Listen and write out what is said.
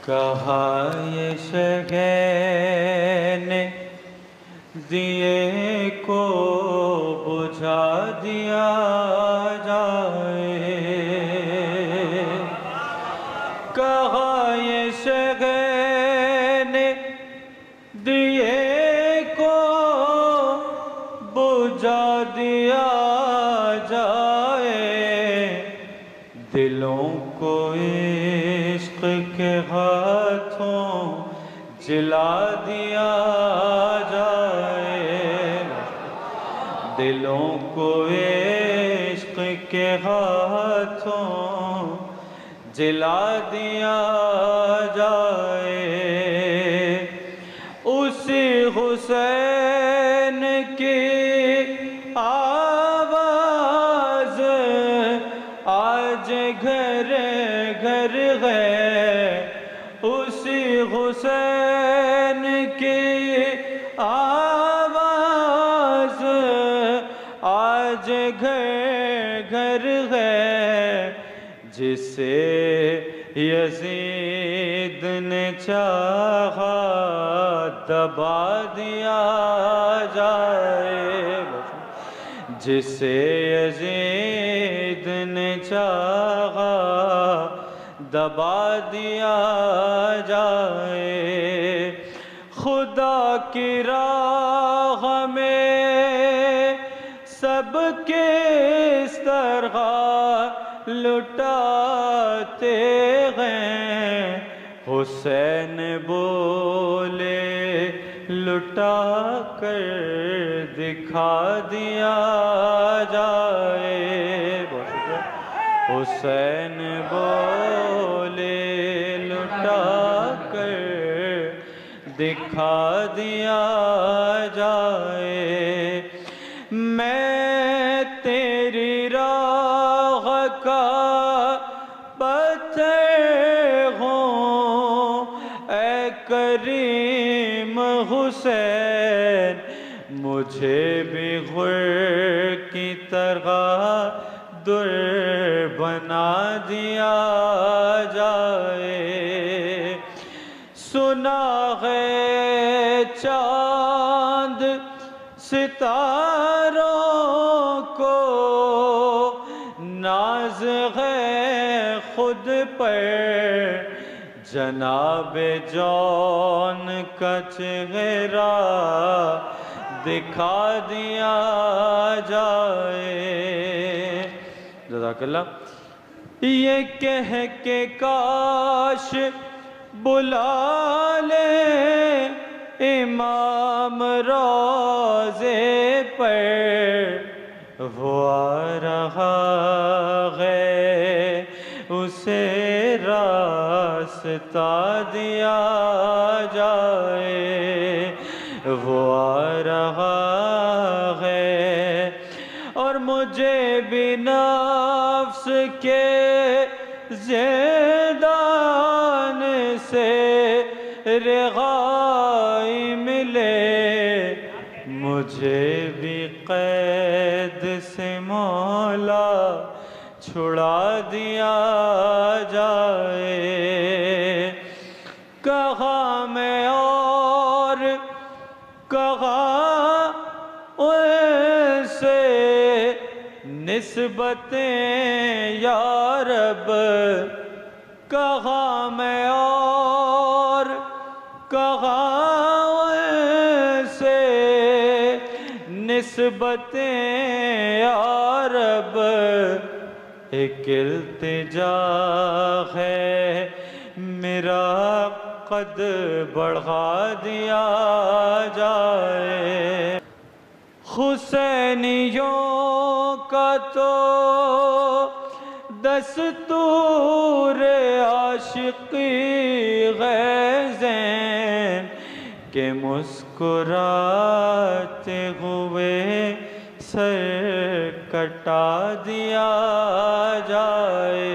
کہا یہ شگے نے دیے کو بجھا دیا جائے، کہا یہ شگے نے دیے کو بجھا دیا جائے، دلوں کو عشق کے ہاتھوں جلا دیا جائے، دلوں کو عشق کے ہاتھوں جلا دیا جائے، اسی حسین کی آواز آج گھر گھر ہے، اسی حسین کی آواز آج گھر گھر ہے، جسے یزید نے چاہا دبا دیا جائے، جسے یزید نے چاہا دبا دیا جائے، خدا کی راہ میں سب کس طرح لٹاتے ہیں، حسین بولے لٹا کر دکھا دیا جائے، حسین بولے لٹا کر دکھا دیا جائے، میں تیری راہ کا پتھر ہوں اے کریم حسین، مجھے بھی غر کی طرح در بنا دیا جائے، سنا ہے چاند ستاروں کو ناز ہے خود پر، جناب جون کا چہرہ دکھا دیا جائے، جزاک اللہ۔ یہ کہہ کے کاش بلا لے امام روضے پر، وہ آ رہا ہے اسے راستہ دیا جائے، وہ آ رہا ہے، اور مجھے بھی نفس کے زندان سے رہائی ملے، مجھے بھی قید سے مولا چھڑا دیا جائے، کہا میں اور کہا ان سے نسبتیں یا رب، کہا میں اور کہا ان سے نسبتیں یا رب، ایک التجا ہے میرا قد بڑھا دیا جائے، حسینیوں کا تو دستور عاشقی ہے زین، کہ مسکراتے ہوئے سر کٹا دیا جائے،